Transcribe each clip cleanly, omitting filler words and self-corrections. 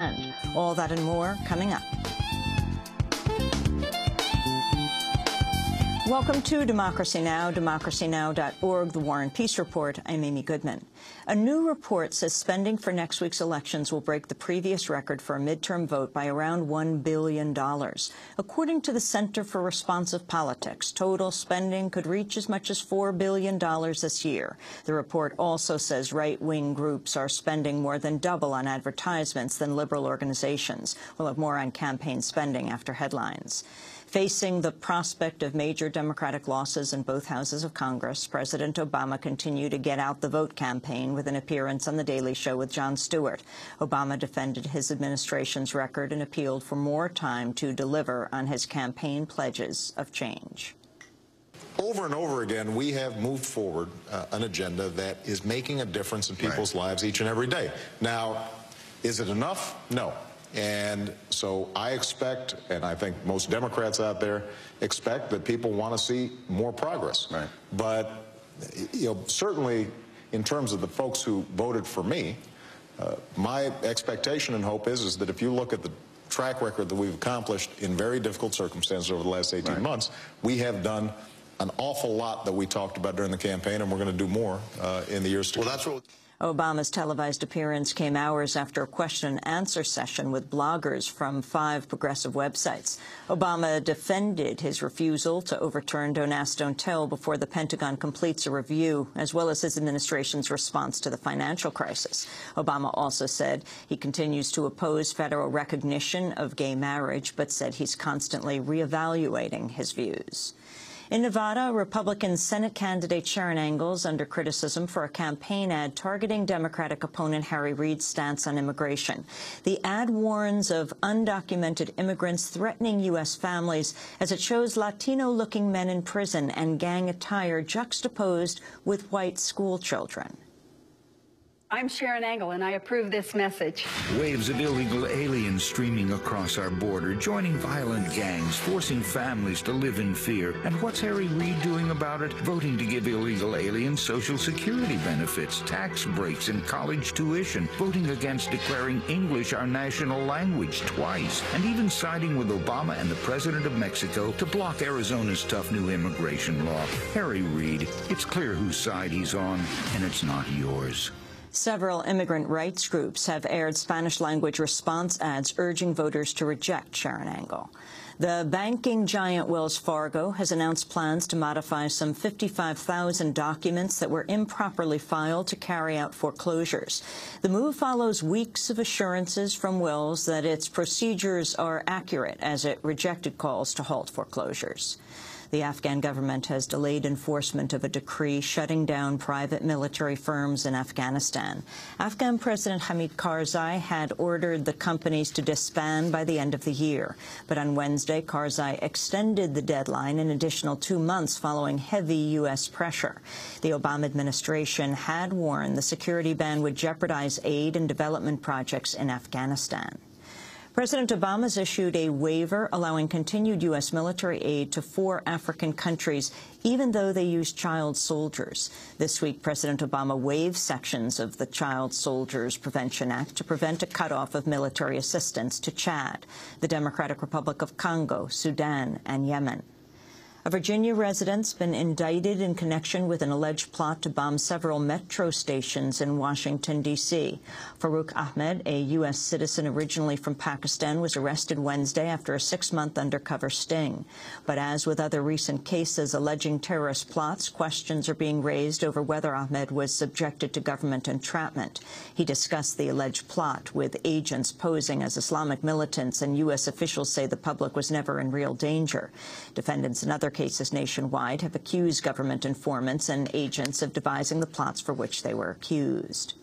And all that and more coming up. Welcome to Democracy Now!, democracynow.org, The War and Peace Report. I'm Amy Goodman. A new report says spending for next week's elections will break the previous record for a midterm vote by around $1 billion. According to the Center for Responsive Politics, total spending could reach as much as $4 billion this year. The report also says right-wing groups are spending more than double on advertisements than liberal organizations. We'll have more on campaign spending after headlines. Facing the prospect of major Democratic losses in both houses of Congress, President Obama continued to get out the vote campaign with an appearance on The Daily Show with Jon Stewart. Obama defended his administration's record and appealed for more time to deliver on his campaign pledges of change. Over and over again, we have moved forward an agenda that is making a difference in people's lives each and every day. Now, is it enough? No. And so I expect, and I think most Democrats out there expect, that people want to see more progress. Right. But, certainly in terms of the folks who voted for me, my expectation and hope is that if you look at the track record that we've accomplished in very difficult circumstances over the last 18 months, we have done an awful lot that we talked about during the campaign, and we're going to do more in the years to come. Well, that's what Obama's televised appearance came hours after a question-and-answer session with bloggers from 5 progressive websites. Obama defended his refusal to overturn Don't Ask, Don't Tell before the Pentagon completes a review, as well as his administration's response to the financial crisis. Obama also said he continues to oppose federal recognition of gay marriage, but said he's constantly reevaluating his views. In Nevada, Republican Senate candidate Sharon Angle's under criticism for a campaign ad targeting Democratic opponent Harry Reid's stance on immigration. The ad warns of undocumented immigrants threatening U.S. families as it shows Latino-looking men in prison and gang attire juxtaposed with white school children. I'm Sharon Angle, and I approve this message. Waves of illegal aliens streaming across our border, joining violent gangs, forcing families to live in fear. And what's Harry Reid doing about it? Voting to give illegal aliens Social Security benefits, tax breaks, and college tuition. Voting against declaring English our national language twice. And even siding with Obama and the President of Mexico to block Arizona's tough new immigration law. Harry Reid, it's clear whose side he's on, and it's not yours. Several immigrant rights groups have aired Spanish-language response ads urging voters to reject Sharon Angle. The banking giant Wells Fargo has announced plans to modify some 55,000 documents that were improperly filed to carry out foreclosures. The move follows weeks of assurances from Wells that its procedures are accurate as it rejected calls to halt foreclosures. The Afghan government has delayed enforcement of a decree shutting down private military firms in Afghanistan. Afghan President Hamid Karzai had ordered the companies to disband by the end of the year. But on Wednesday, Karzai extended the deadline an additional 2 months following heavy U.S. pressure. The Obama administration had warned the security ban would jeopardize aid and development projects in Afghanistan. President Obama's issued a waiver allowing continued U.S. military aid to 4 African countries, even though they use child soldiers. This week, President Obama waived sections of the Child Soldiers Prevention Act to prevent a cutoff of military assistance to Chad, the Democratic Republic of Congo, Sudan, and Yemen. A Virginia resident's been indicted in connection with an alleged plot to bomb several metro stations in Washington, D.C. Farouk Ahmed, a U.S. citizen originally from Pakistan, was arrested Wednesday after a 6-month undercover sting. But as with other recent cases alleging terrorist plots, questions are being raised over whether Ahmed was subjected to government entrapment. He discussed the alleged plot with agents posing as Islamic militants, and U.S. officials say the public was never in real danger. Defendants in other cases nationwide have accused government informants and agents of devising the plots for which they were accused.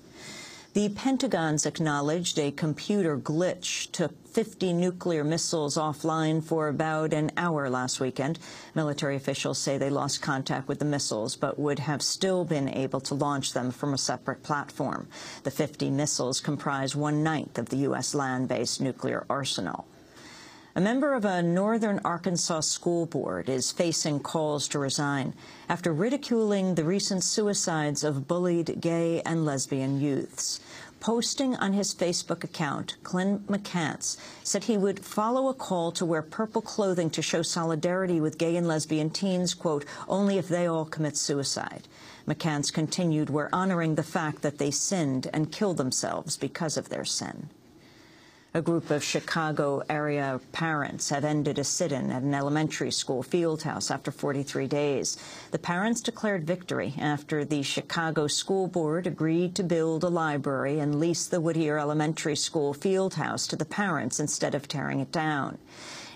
The Pentagon's acknowledged a computer glitch took 50 nuclear missiles offline for about an hour last weekend. Military officials say they lost contact with the missiles, but would have still been able to launch them from a separate platform. The 50 missiles comprise 1/9 of the U.S. land-based nuclear arsenal. A member of a northern Arkansas school board is facing calls to resign after ridiculing the recent suicides of bullied gay and lesbian youths. Posting on his Facebook account, Clint McCants said he would follow a call to wear purple clothing to show solidarity with gay and lesbian teens, quote, only if they all commit suicide. McCants continued, we're honoring the fact that they sinned and killed themselves because of their sin. A group of Chicago area parents have ended a sit-in at an elementary school field house after 43 days. The parents declared victory after the Chicago School Board agreed to build a library and lease the Whittier Elementary School field house to the parents instead of tearing it down.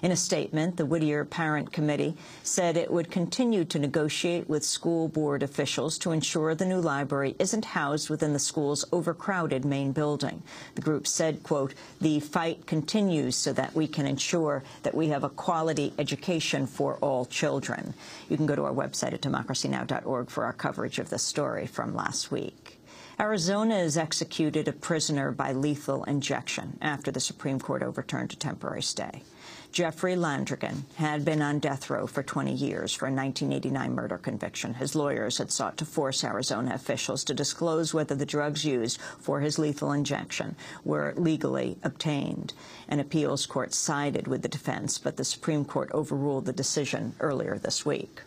In a statement, the Whittier Parent Committee said it would continue to negotiate with school board officials to ensure the new library isn't housed within the school's overcrowded main building. The group said, quote, the fight continues so that we can ensure that we have a quality education for all children. You can go to our website at democracynow.org for our coverage of this story from last week. Arizona has executed a prisoner by lethal injection after the Supreme Court overturned a temporary stay. Jeffrey Landrigan had been on death row for 20 years for a 1989 murder conviction. His lawyers had sought to force Arizona officials to disclose whether the drugs used for his lethal injection were legally obtained. An appeals court sided with the defense, but the Supreme Court overruled the decision earlier this week.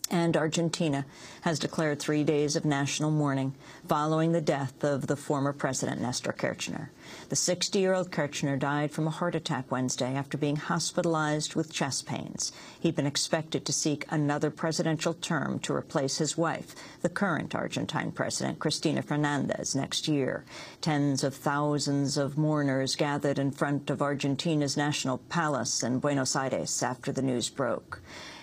And Argentina has declared 3 days of national mourning following the death of the former president, Nestor Kirchner. The 60-year-old Kirchner died from a heart attack Wednesday after being hospitalized with chest pains. He'd been expected to seek another presidential term to replace his wife, the current Argentine president, Cristina Fernandez, next year. Tens of thousands of mourners gathered in front of Argentina's National Palace in Buenos Aires after the news broke.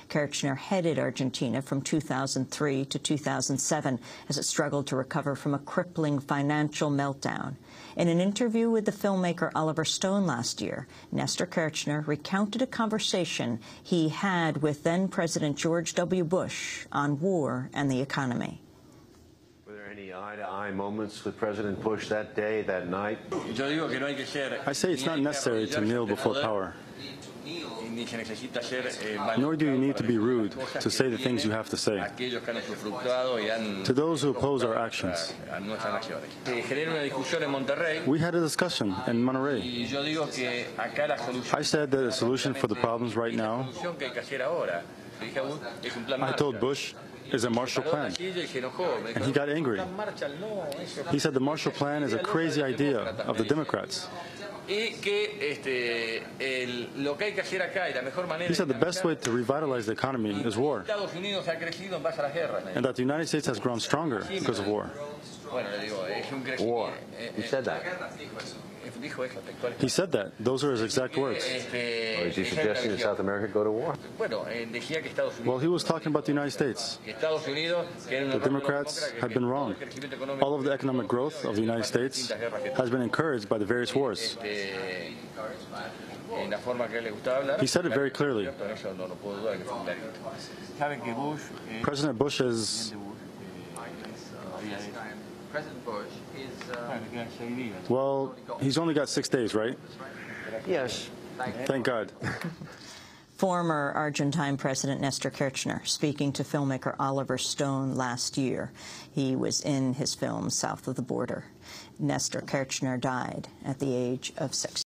Kirchner headed Argentina from 2003 to 2007 as it struggled to recover from a crippling financial meltdown. In an interview with the filmmaker Oliver Stone last year, Nestor Kirchner recounted a conversation he had with then-President George W. Bush on war and the economy. Were there any eye-to-eye moments with President Bush that day, that night? I say it's not necessary to kneel before power. Nor do you need to be rude to say the things you have to say to those who oppose our actions. We had a discussion in Monterrey. I said that a solution for the problems right now, I told Bush, is a Marshall Plan. And he got angry. He said the Marshall Plan is a crazy idea of the Democrats. He said the best way to revitalize the economy is war, and that the United States has grown stronger because of war. War. He said that. He said that. Those are his exact words. Is he suggesting that South America go to war? Well, he was talking about the United States. The Democrats have been wrong. All of the economic growth of the United States has been encouraged by the various wars. He said it very clearly. President Bush is... President Bush is... Well, he's only got 6 days, right? Yes. Thank God. Former Argentine President Nestor Kirchner speaking to filmmaker Oliver Stone last year. He was in his film South of the Border. Nestor Kirchner died at the age of 60.